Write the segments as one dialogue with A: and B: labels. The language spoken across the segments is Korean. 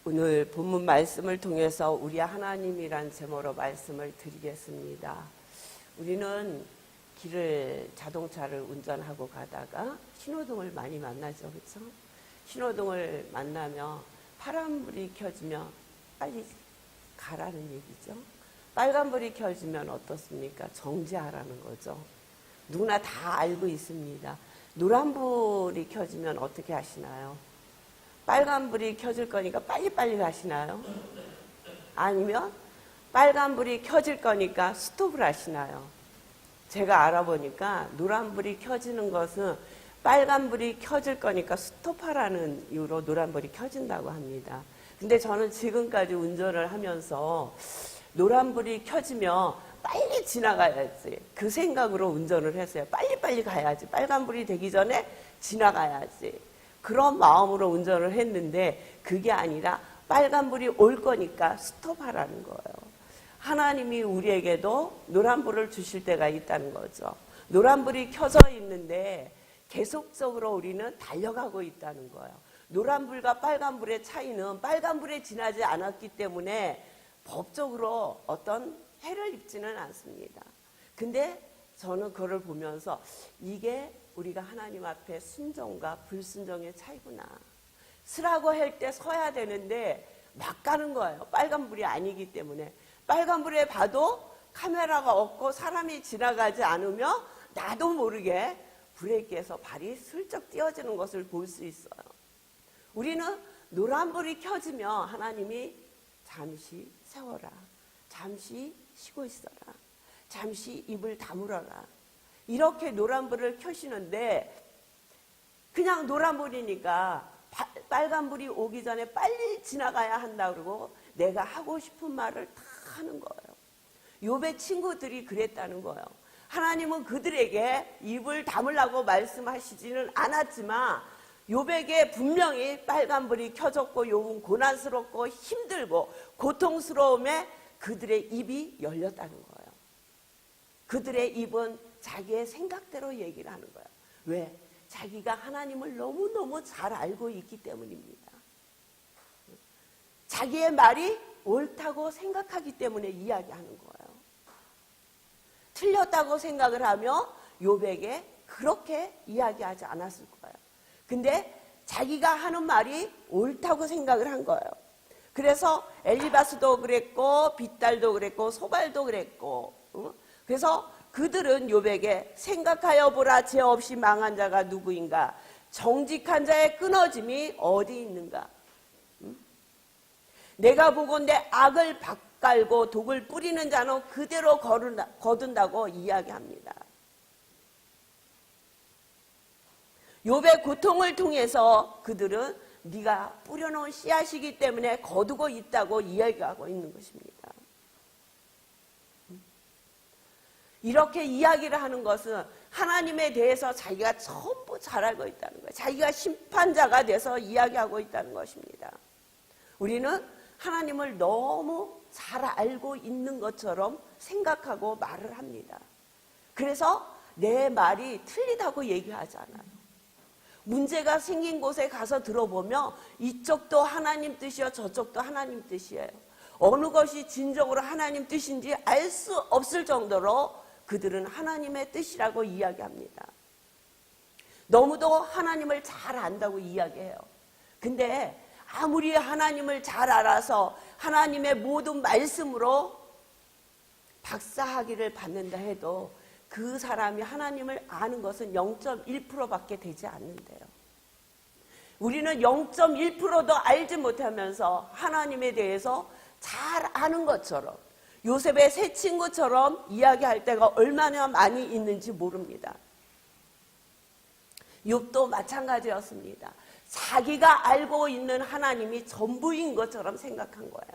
A: 오늘 본문 말씀을 통해서 우리 하나님이란 제목으로 말씀을 드리겠습니다. 우리는 자동차를 운전하고 가다가 신호등을 많이 만나죠, 그렇죠? 신호등을 만나면 파란불이 켜지면 빨리 가라는 얘기죠. 빨간불이 켜지면 어떻습니까? 정지하라는 거죠. 누구나 다 알고 있습니다. 노란불이 켜지면 어떻게 하시나요? 빨간불이 켜질 거니까 빨리빨리 가시나요? 아니면 빨간불이 켜질 거니까 스톱을 하시나요? 제가 알아보니까 노란불이 켜지는 것은 빨간불이 켜질 거니까 스톱하라는 이유로 노란불이 켜진다고 합니다. 근데 저는 지금까지 운전을 하면서 노란불이 켜지면 빨리 지나가야지 그 생각으로 운전을 했어요. 빨리빨리 가야지. 빨간불이 되기 전에 지나가야지. 그런 마음으로 운전을 했는데 그게 아니라 빨간불이 올 거니까 스톱하라는 거예요. 하나님이 우리에게도 노란불을 주실 때가 있다는 거죠. 노란불이 켜져 있는데 계속적으로 우리는 달려가고 있다는 거예요. 노란불과 빨간불의 차이는 빨간불에 지나지 않았기 때문에 법적으로 어떤 해를 입지는 않습니다. 근데 저는 그걸 보면서 이게 우리가 하나님 앞에 순종과 불순종의 차이구나. 서라고 할 때 서야 되는데 막 가는 거예요. 빨간불이 아니기 때문에. 빨간불에 봐도 카메라가 없고 사람이 지나가지 않으며 나도 모르게 브레이크에서 발이 슬쩍 띄어지는 것을 볼 수 있어요. 우리는 노란불이 켜지면 하나님이 잠시 세워라. 잠시 쉬고 있어라. 잠시 입을 다물어라. 이렇게 노란불을 켜시는데 그냥 노란불이니까 빨간불이 오기 전에 빨리 지나가야 한다 그러고 내가 하고 싶은 말을 다 하는 거예요. 욥의 친구들이 그랬다는 거예요. 하나님은 그들에게 입을 다물라고 말씀하시지는 않았지만 욥에게 분명히 빨간불이 켜졌고 욥은 고난스럽고 힘들고 고통스러움에 그들의 입이 열렸다는 거예요. 그들의 입은 자기의 생각대로 얘기를 하는 거예요. 왜? 자기가 하나님을 너무너무 잘 알고 있기 때문입니다. 자기의 말이 옳다고 생각하기 때문에 이야기하는 거예요. 틀렸다고 생각을 하며 욥에게 그렇게 이야기하지 않았을 거예요. 근데 자기가 하는 말이 옳다고 생각을 한 거예요. 그래서 엘리바스도 그랬고 빗달도 그랬고 소발도 그랬고 그래서 그들은 욥에게 생각하여 보라 죄 없이 망한 자가 누구인가 정직한 자의 끊어짐이 어디 있는가 내가 보건대 악을 밭갈고 독을 뿌리는 자는 그대로 거둔다고 이야기합니다. 욥의 고통을 통해서 그들은 네가 뿌려놓은 씨앗이기 때문에 거두고 있다고 이야기하고 있는 것입니다. 이렇게 이야기를 하는 것은 하나님에 대해서 자기가 전부 잘 알고 있다는 거예요. 자기가 심판자가 돼서 이야기하고 있다는 것입니다. 우리는 하나님을 너무 잘 알고 있는 것처럼 생각하고 말을 합니다. 그래서 내 말이 틀리다고 얘기하지 않아요. 문제가 생긴 곳에 가서 들어보면 이쪽도 하나님 뜻이요 저쪽도 하나님 뜻이에요. 어느 것이 진정으로 하나님 뜻인지 알 수 없을 정도로 그들은 하나님의 뜻이라고 이야기합니다. 너무도 하나님을 잘 안다고 이야기해요. 근데 아무리 하나님을 잘 알아서 하나님의 모든 말씀으로 박사학위를 받는다 해도 그 사람이 하나님을 아는 것은 0.1%밖에 되지 않는데요. 우리는 0.1%도 알지 못하면서 하나님에 대해서 잘 아는 것처럼 요셉의 새 친구처럼 이야기할 때가 얼마나 많이 있는지 모릅니다. 욥도 마찬가지였습니다. 자기가 알고 있는 하나님이 전부인 것처럼 생각한 거예요.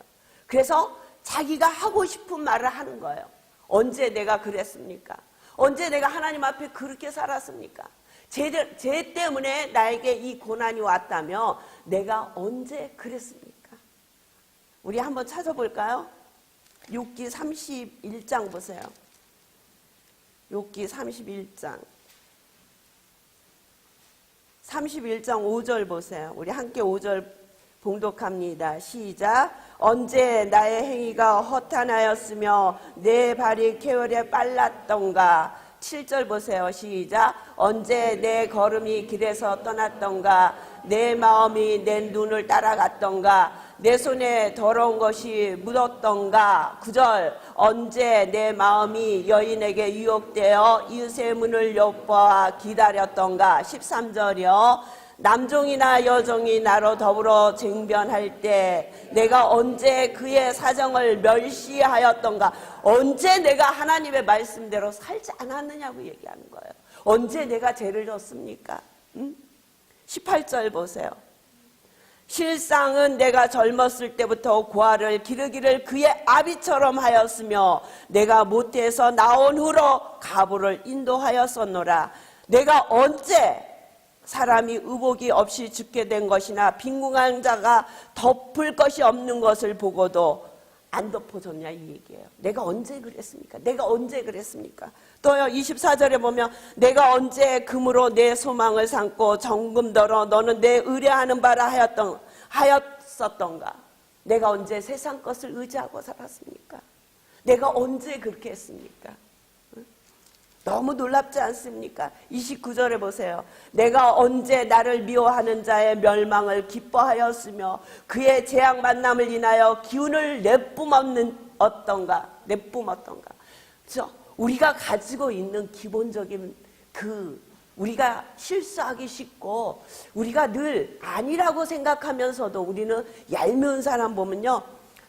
A: 그래서 자기가 하고 싶은 말을 하는 거예요. 언제 내가 그랬습니까? 언제 내가 하나님 앞에 그렇게 살았습니까? 쟤 때문에 나에게 이 고난이 왔다며 내가 언제 그랬습니까? 우리 한번 찾아볼까요? 욥기 31장 보세요. 욥기 31장 5절 보세요. 우리 함께 5절 봉독합니다. 시작. 언제 나의 행위가 허탄하였으며 내 발이 계율에 빨랐던가. 7절 보세요. 시작. 언제 내 걸음이 길에서 떠났던가. 내 마음이 내 눈을 따라갔던가. 내 손에 더러운 것이 묻었던가. 9절. 언제 내 마음이 여인에게 유혹되어 이웃의 문을 엿보아 기다렸던가. 13절이요. 남종이나 여종이 나로 더불어 쟁변할 때 내가 언제 그의 사정을 멸시하였던가. 언제 내가 하나님의 말씀대로 살지 않았느냐고 얘기하는 거예요. 언제 내가 죄를 졌습니까? 18절 보세요. 실상은 내가 젊었을 때부터 고아를 기르기를 그의 아비처럼 하였으며 내가 모태에서 나온 후로 가부를 인도하였었노라. 내가 언제 사람이 의복이 없이 죽게 된 것이나 빈궁한 자가 덮을 것이 없는 것을 보고도 안 덮어줬냐 이 얘기예요. 내가 언제 그랬습니까? 내가 언제 그랬습니까? 또요 24절에 보면 내가 언제 금으로 내 소망을 삼고 정금더러 너는 내 의뢰하는 바라 하였었던가. 내가 언제 세상 것을 의지하고 살았습니까? 내가 언제 그렇게 했습니까? 너무 놀랍지 않습니까? 29절에 보세요. 내가 언제 나를 미워하는 자의 멸망을 기뻐하였으며 그의 재앙 만남을 인하여 기운을 내뿜었던가. 그렇죠? 우리가 가지고 있는 기본적인 우리가 실수하기 쉽고 우리가 늘 아니라고 생각하면서도 우리는 얄미운 사람 보면요.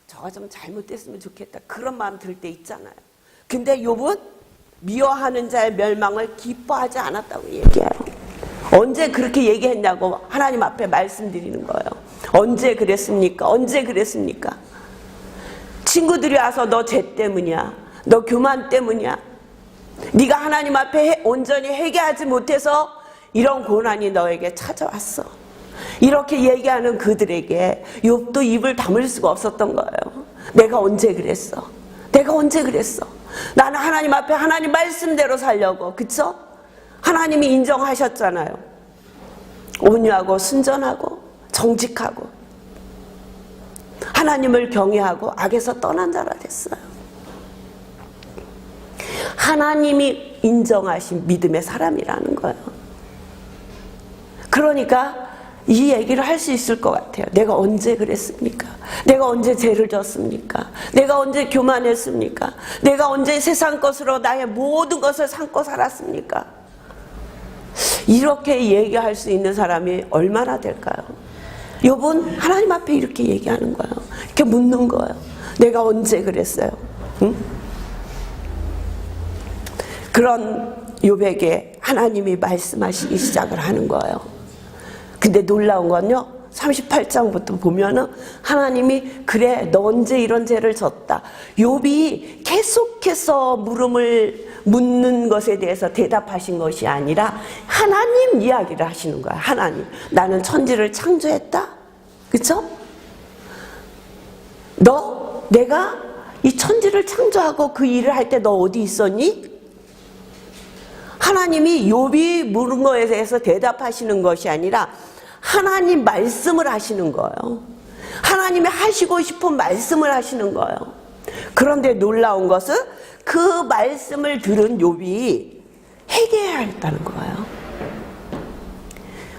A: 저가 좀 잘못됐으면 좋겠다. 그런 마음 들 때 있잖아요. 근데 욥은 미워하는 자의 멸망을 기뻐하지 않았다고 얘기해요. 언제 그렇게 얘기했냐고 하나님 앞에 말씀드리는 거예요. 언제 그랬습니까? 언제 그랬습니까? 친구들이 와서 너 죄 때문이야. 너 교만 때문이야. 네가 하나님 앞에 온전히 회개하지 못해서 이런 고난이 너에게 찾아왔어. 이렇게 얘기하는 그들에게 욥도 입을 다물 수가 없었던 거예요. 내가 언제 그랬어? 내가 언제 그랬어? 나는 하나님 앞에 하나님 말씀대로 살려고. 그쵸? 하나님이 인정하셨잖아요. 온유하고 순전하고 정직하고 하나님을 경외하고 악에서 떠난 자라 됐어요. 하나님이 인정하신 믿음의 사람이라는 거예요. 그러니까 이 얘기를 할 수 있을 것 같아요. 내가 언제 그랬습니까? 내가 언제 죄를 졌습니까? 내가 언제 교만했습니까? 내가 언제 세상 것으로 나의 모든 것을 삼고 살았습니까? 이렇게 얘기할 수 있는 사람이 얼마나 될까요? 욥은 하나님 앞에 이렇게 얘기하는 거예요. 이렇게 묻는 거예요. 내가 언제 그랬어요? 응? 그런 욥에게 하나님이 말씀하시기 시작을 하는 거예요. 근데 놀라운 건요, 38장부터 보면은 하나님이 그래 너 언제 이런 죄를 졌다. 욥이 계속해서 물음을 묻는 것에 대해서 대답하신 것이 아니라 하나님 이야기를 하시는 거야. 하나님, 나는 천지를 창조했다. 그쵸? 내가 이 천지를 창조하고 그 일을 할 때 너 어디 있었니? 하나님이 욥이 물은 것에 대해서 대답하시는 것이 아니라 하나님 말씀을 하시는 거예요. 하나님이 하시고 싶은 말씀을 하시는 거예요. 그런데 놀라운 것은 그 말씀을 들은 욥이 회개해야 했다는 거예요.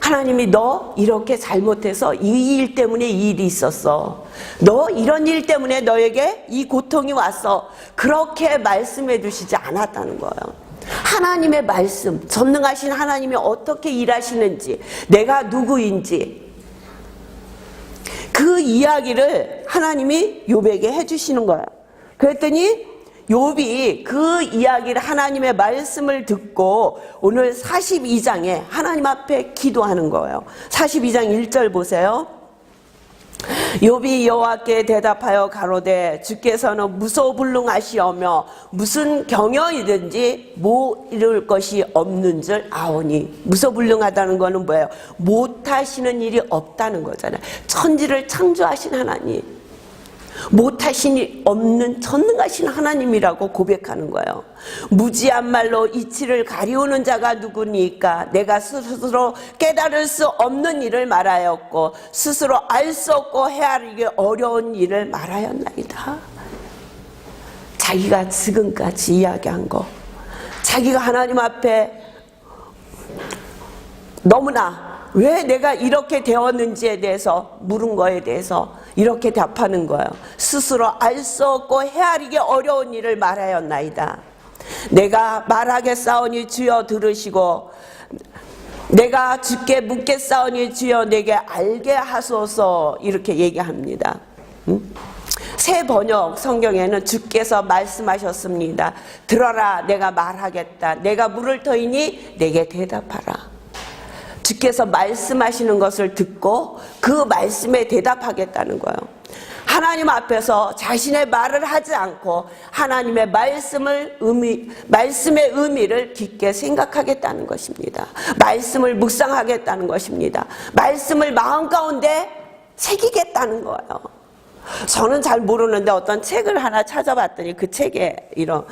A: 하나님이 너 이렇게 잘못해서 이 일 때문에 이 일이 있었어. 너 이런 일 때문에 너에게 이 고통이 왔어. 그렇게 말씀해 주시지 않았다는 거예요. 하나님의 말씀, 전능하신 하나님이 어떻게 일하시는지, 내가 누구인지 그 이야기를 하나님이 욥에게 해주시는 거예요. 그랬더니 욥이 그 이야기를 하나님의 말씀을 듣고 오늘 42장에 하나님 앞에 기도하는 거예요. 42장 1절 보세요. 욥이 여호와께 대답하여 가로되 주께서는 무소불능하시오며 무슨 경영이든지 뭐 이룰 것이 없는 줄 아오니. 무소불능하다는 거는 뭐예요? 못하시는 일이 없다는 거잖아요. 천지를 창조하신 하나님, 못 못하시니 없는 전능하신 하나님이라고 고백하는 거예요. 무지한 말로 이치를 가리우는 자가 누구니까? 내가 스스로 깨달을 수 없는 일을 말하였고 스스로 알 수 없고 헤아리기 어려운 일을 말하였나이다. 자기가 지금까지 이야기한 거, 자기가 하나님 앞에 너무나 왜 내가 이렇게 되었는지에 대해서 물은 거에 대해서 이렇게 답하는 거예요. 스스로 알 수 없고 헤아리기 어려운 일을 말하였나이다. 내가 말하겠사오니 주여 들으시고 내가 주께 묻겠사오니 주여 내게 알게 하소서, 이렇게 얘기합니다. 새 번역 성경에는 주께서 말씀하셨습니다. 들어라, 내가 말하겠다. 내가 물을 터이니 내게 대답하라. 주께서 말씀하시는 것을 듣고 그 말씀에 대답하겠다는 거예요. 하나님 앞에서 자신의 말을 하지 않고 하나님의 말씀의 의미를 깊게 생각하겠다는 것입니다. 말씀을 묵상하겠다는 것입니다. 말씀을 마음 가운데 새기겠다는 거예요. 저는 잘 모르는데 어떤 책을 하나 찾아봤더니 그 책에 이런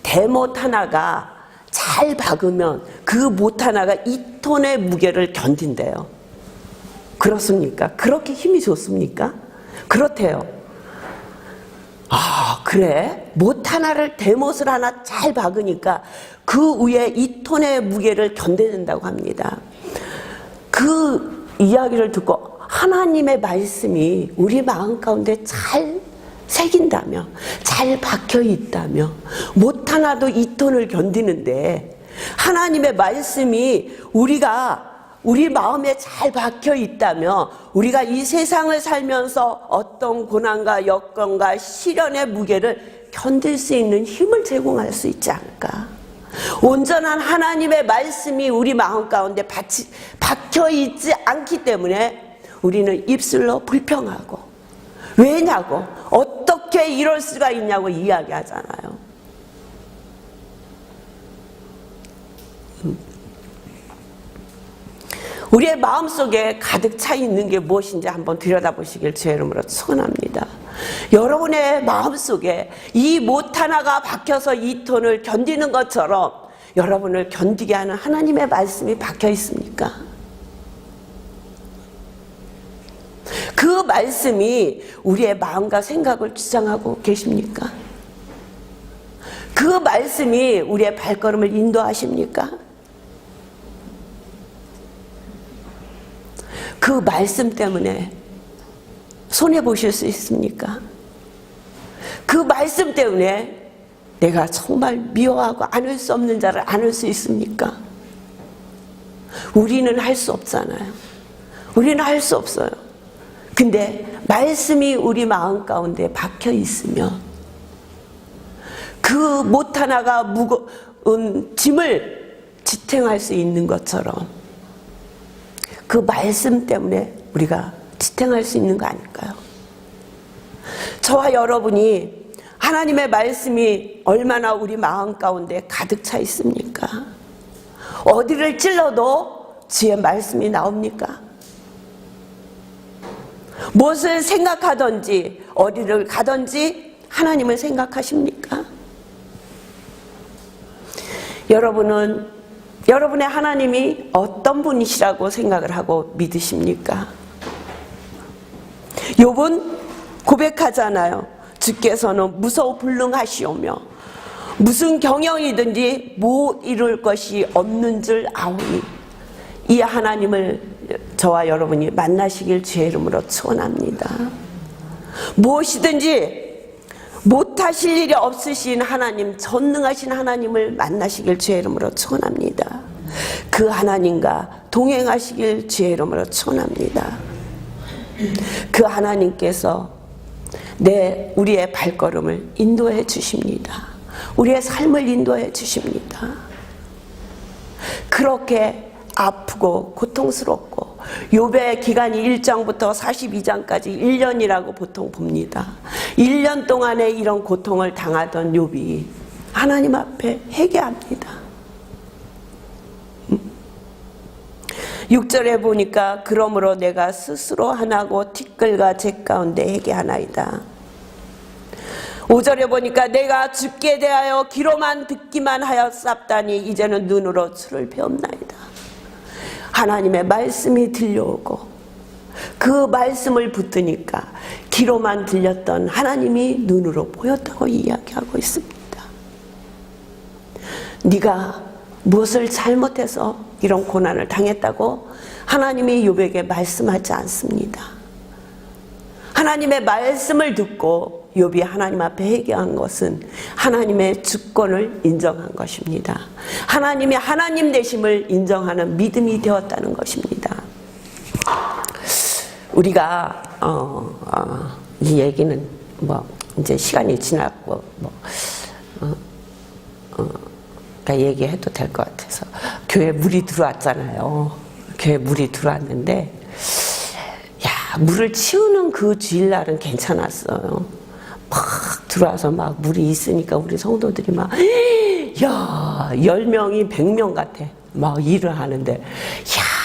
A: 대못 하나가 잘 박으면 그 못 하나가 2톤의 무게를 견딘대요. 그렇습니까? 그렇게 힘이 좋습니까? 그렇대요. 아, 그래? 못 하나를, 대못을 하나 잘 박으니까 그 위에 2톤의 무게를 견뎌낸다고 합니다. 그 이야기를 듣고 하나님의 말씀이 우리 마음 가운데 잘 새긴다며, 잘 박혀 있다며, 못 하나도 2톤을 견디는데 하나님의 말씀이 우리 마음에 잘 박혀 있다며 우리가 이 세상을 살면서 어떤 고난과 여건과 시련의 무게를 견딜 수 있는 힘을 제공할 수 있지 않을까? 온전한 하나님의 말씀이 우리 마음 가운데 박혀 있지 않기 때문에 우리는 입술로 불평하고, 왜냐고, 어떻게 이럴 수가 있냐고 이야기하잖아요. 우리의 마음속에 가득 차 있는 게 무엇인지 한번 들여다보시길 주의 이름으로 축원합니다. 여러분의 마음속에 이 못 하나가 박혀서 2톤을 견디는 것처럼 여러분을 견디게 하는 하나님의 말씀이 박혀 있습니까? 그 말씀이 우리의 마음과 생각을 주장하고 계십니까? 그 말씀이 우리의 발걸음을 인도하십니까? 그 말씀 때문에 손해보실 수 있습니까? 그 말씀 때문에 내가 정말 미워하고 안을 수 없는 자를 안을 수 있습니까? 우리는 할 수 없잖아요. 우리는 할 수 없어요. 근데 말씀이 우리 마음 가운데 박혀 있으면 그 못 하나가 무거운 짐을 지탱할 수 있는 것처럼 그 말씀 때문에 우리가 지탱할 수 있는 거 아닐까요? 저와 여러분이 하나님의 말씀이 얼마나 우리 마음 가운데 가득 차 있습니까? 어디를 찔러도 주의 말씀이 나옵니까? 무엇을 생각하든지 어디를 가든지 하나님을 생각하십니까? 여러분의 하나님이 어떤 분이시라고 생각을 하고 믿으십니까? 욥은 고백하잖아요. 주께서는 무서워 불능하시오며 무슨 경영이든지 못 이룰 것이 없는 줄 아오니, 이 하나님을 저와 여러분이 만나시길 주의 이름으로 축원합니다. 무엇이든지 못하실 일이 없으신 하나님, 전능하신 하나님을 만나시길 주의 이름으로 축원합니다. 그 하나님과 동행하시길 주의 이름으로 축원합니다. 그 하나님께서 우리의 발걸음을 인도해 주십니다. 우리의 삶을 인도해 주십니다. 그렇게 아프고 고통스럽고, 욥의 기간이 1장부터 42장까지 1년이라고 보통 봅니다. 1년 동안에 이런 고통을 당하던 욥이 하나님 앞에 회개합니다. 6절에 보니까 그러므로 내가 스스로 하나고 티끌과 재 가운데 회개하나이다. 5절에 보니까 내가 주께 대하여 귀로만 듣기만 하였사옵다니 이제는 눈으로 주를 배움나이다. 하나님의 말씀이 들려오고 그 말씀을 붙드니까 귀로만 들렸던 하나님이 눈으로 보였다고 이야기하고 있습니다. 네가 무엇을 잘못해서 이런 고난을 당했다고 하나님이 욥에게 말씀하지 않습니다. 하나님의 말씀을 듣고 욥이 하나님 앞에 회개한 것은 하나님의 주권을 인정한 것입니다. 하나님이 하나님 되심을 인정하는 믿음이 되었다는 것입니다. 우리가 이 얘기는 이제 시간이 지났고 그러니까 얘기해도 될 것 같아서 교회 물이 들어왔잖아요. 교회 물이 들어왔는데 물을 치우는 그 주일날은 괜찮았어요. 막 들어와서 막 물이 있으니까 우리 성도들이 막 10명이 100명 같아. 막 일을 하는데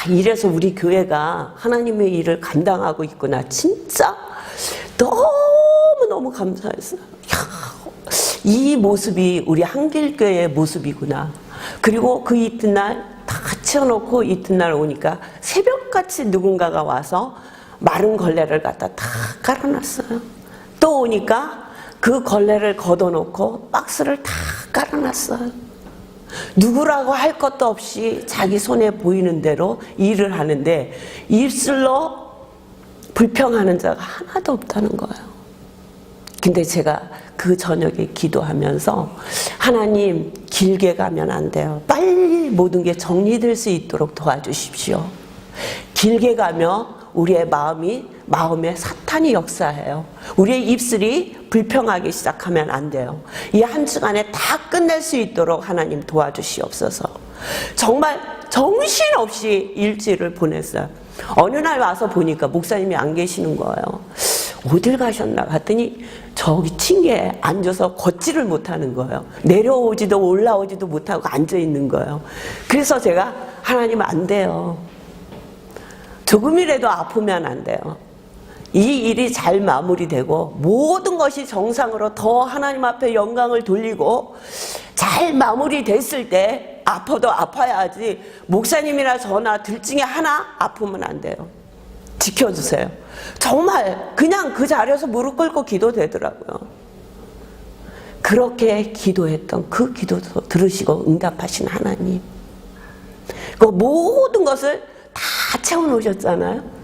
A: 이래서 우리 교회가 하나님의 일을 감당하고 있구나. 진짜 너무너무 감사했어요. 이 모습이 우리 한길교회의 모습이구나. 그리고 그 이튿날 다 치워놓고 이튿날 오니까 새벽같이 누군가가 와서 마른 걸레를 갖다 다 깔아놨어요. 또 오니까 그 걸레를 걷어놓고 박스를 다 깔아놨어요. 누구라고 할 것도 없이 자기 손에 보이는 대로 일을 하는데 입술로 불평하는 자가 하나도 없다는 거예요. 근데 제가 그 저녁에 기도하면서 하나님 길게 가면 안 돼요. 빨리 모든 게 정리될 수 있도록 도와주십시오. 길게 가면 우리의 마음에 사탄이 역사해요. 우리의 입술이 불평하기 시작하면 안 돼요. 이 한 주간에 다 끝낼 수 있도록 하나님 도와주시옵소서. 정말 정신없이 일주일을 보냈어요. 어느 날 와서 보니까 목사님이 안 계시는 거예요. 어딜 가셨나 봤더니 저기 층에 앉아서 걷지를 못하는 거예요. 내려오지도 올라오지도 못하고 앉아 있는 거예요. 그래서 제가 하나님 안 돼요. 조금이라도 아프면 안 돼요. 이 일이 잘 마무리되고 모든 것이 정상으로 더 하나님 앞에 영광을 돌리고 잘 마무리됐을 때 아파도 아파야지 목사님이나 저나 둘 중에 하나 아프면 안 돼요. 지켜주세요. 정말 그냥 그 자리에서 무릎 꿇고 기도되더라고요. 그렇게 기도했던 그 기도도 들으시고 응답하신 하나님. 그 모든 것을 다 채워놓으셨잖아요.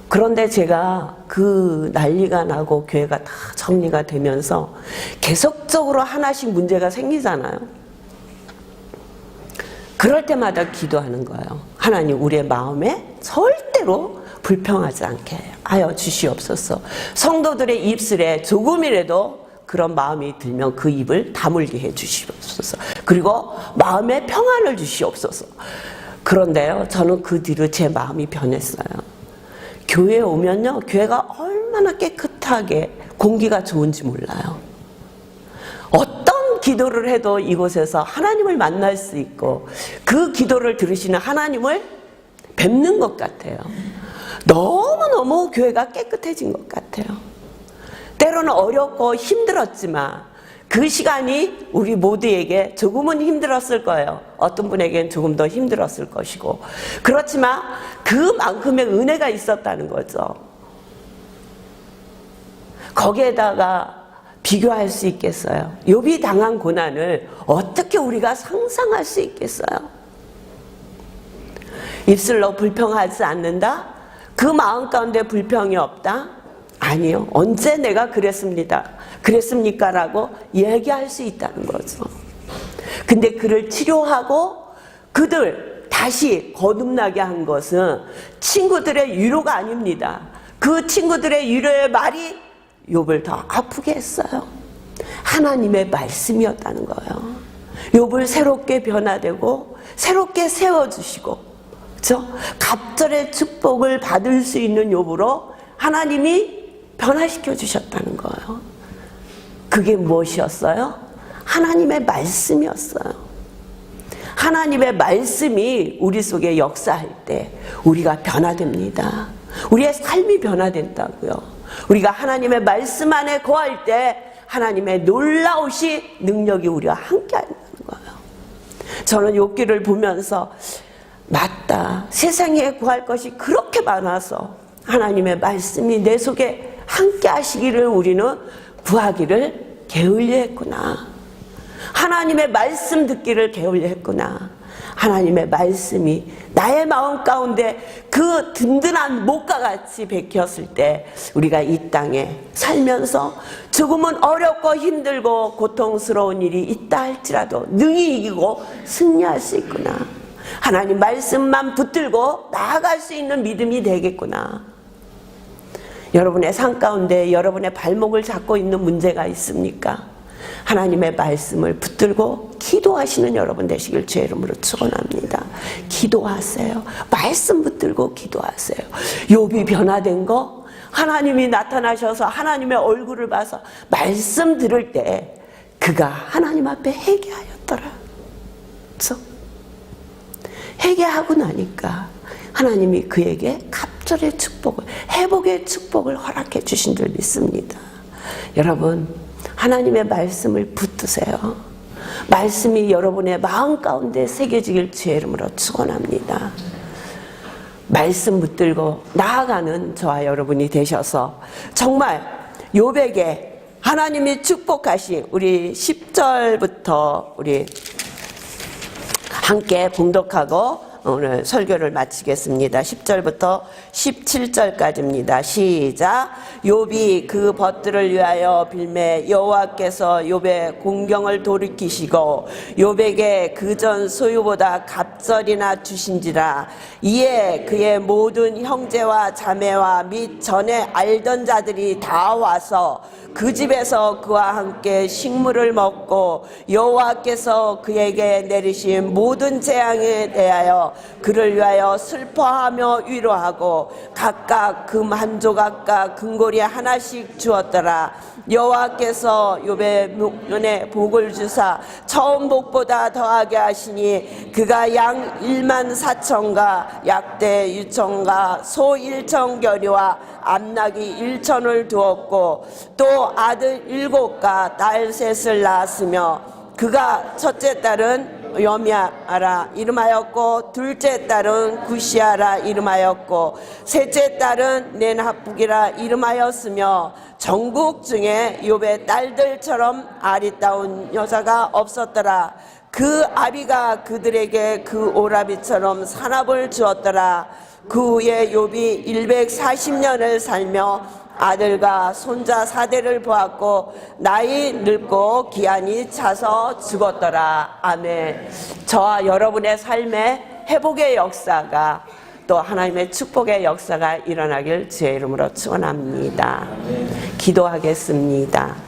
A: 그런데 제가 그 난리가 나고 교회가 다 정리가 되면서 계속적으로 하나씩 문제가 생기잖아요. 그럴 때마다 기도하는 거예요. 하나님 우리의 마음에 절대로 불평하지 않게 하여 주시옵소서. 성도들의 입술에 조금이라도 그런 마음이 들면 그 입을 다물게 해 주시옵소서. 그리고 마음에 평안을 주시옵소서. 그런데요, 저는 그 뒤로 제 마음이 변했어요. 교회에 오면요, 교회가 얼마나 깨끗하게 공기가 좋은지 몰라요. 어떤 기도를 해도 이곳에서 하나님을 만날 수 있고 그 기도를 들으시는 하나님을 뵙는 것 같아요. 너무너무 교회가 깨끗해진 것 같아요. 때로는 어렵고 힘들었지만 그 시간이 우리 모두에게 조금은 힘들었을 거예요. 어떤 분에게는 조금 더 힘들었을 것이고, 그렇지만 그만큼의 은혜가 있었다는 거죠. 거기에다가 비교할 수 있겠어요? 욥이 당한 고난을 어떻게 우리가 상상할 수 있겠어요? 입술로 불평하지 않는다? 그 마음 가운데 불평이 없다? 아니요. 언제 내가 그랬습니까? 라고 얘기할 수 있다는 거죠. 근데 그를 치료하고 그들 다시 거듭나게 한 것은 친구들의 위로가 아닙니다. 그 친구들의 위로의 말이 욥을 더 아프게 했어요. 하나님의 말씀이었다는 거예요. 욥을 새롭게 변화되고 새롭게 세워주시고, 그렇죠? 갑절의 축복을 받을 수 있는 욥으로 하나님이 변화시켜 주셨다는 거예요. 그게 무엇이었어요? 하나님의 말씀이었어요. 하나님의 말씀이 우리 속에 역사할 때 우리가 변화됩니다. 우리의 삶이 변화된다고요. 우리가 하나님의 말씀 안에 거할 때 하나님의 놀라우신 능력이 우리와 함께 한다는 거예요. 저는 욥기를 보면서 맞다. 세상에 구할 것이 그렇게 많아서 하나님의 말씀이 내 속에 함께 하시기를 우리는 구하기를 게을리 했구나. 하나님의 말씀 듣기를 게을리 했구나. 하나님의 말씀이 나의 마음 가운데 그 든든한 목과 같이 베꼈을 때 우리가 이 땅에 살면서 조금은 어렵고 힘들고 고통스러운 일이 있다 할지라도 능히 이기고 승리할 수 있구나. 하나님 말씀만 붙들고 나아갈 수 있는 믿음이 되겠구나. 여러분의 삶 가운데 여러분의 발목을 잡고 있는 문제가 있습니까? 하나님의 말씀을 붙들고 기도하시는 여러분 되시길 주의 이름으로 축원합니다. 기도하세요. 말씀 붙들고 기도하세요. 욥이 변화된 거 하나님이 나타나셔서 하나님의 얼굴을 봐서 말씀 들을 때 그가 하나님 앞에 회개하였더라. 그렇죠? 회개하고 나니까 하나님이 그에게 갑절의 축복을, 회복의 축복을 허락해 주신 줄 믿습니다. 여러분, 하나님의 말씀을 붙드세요. 말씀이 여러분의 마음 가운데 새겨지길 주의 이름으로 축원합니다. 말씀 붙들고 나아가는 저와 여러분이 되셔서 정말 욥에게 하나님이 축복하신 우리 10절부터 우리 함께 봉독하고 오늘 설교를 마치겠습니다. 10절부터 17절까지입니다. 시작. 욥이 그 벗들을 위하여 빌매 여호와께서 욥의 공경을 돌이키시고 욥에게 그전 소유보다 갑절이나 주신지라. 이에 그의 모든 형제와 자매와 및 전에 알던 자들이 다 와서 그 집에서 그와 함께 식물을 먹고 여호와께서 그에게 내리신 모든 재앙에 대하여 그를 위하여 슬퍼하며 위로하고 각각 금 한 조각과 금고리 하나씩 주었더라. 여호와께서 욥의 눈에 복을 주사 처음 복보다 더하게 하시니 그가 양 14,000과 약대 6,000과 소 1,000겨리와 암나귀 1,000을 두었고 또 아들 7과 딸 3을 낳았으며 그가 첫째 딸은 여미아라 이름하였고 둘째 딸은 구시아라 이름하였고 셋째 딸은 넨하북이라 이름하였으며 전국 중에 욥의 딸들처럼 아리따운 여자가 없었더라. 그 아비가 그들에게 그 오라비처럼 산업을 주었더라. 그 후에 욥이 140년을 살며 아들과 손자 4대를 보았고 나이 늙고 기한이 차서 죽었더라. 아멘. 저와 여러분의 삶에 회복의 역사가 또 하나님의 축복의 역사가 일어나길 주의 이름으로 축원합니다. 기도하겠습니다.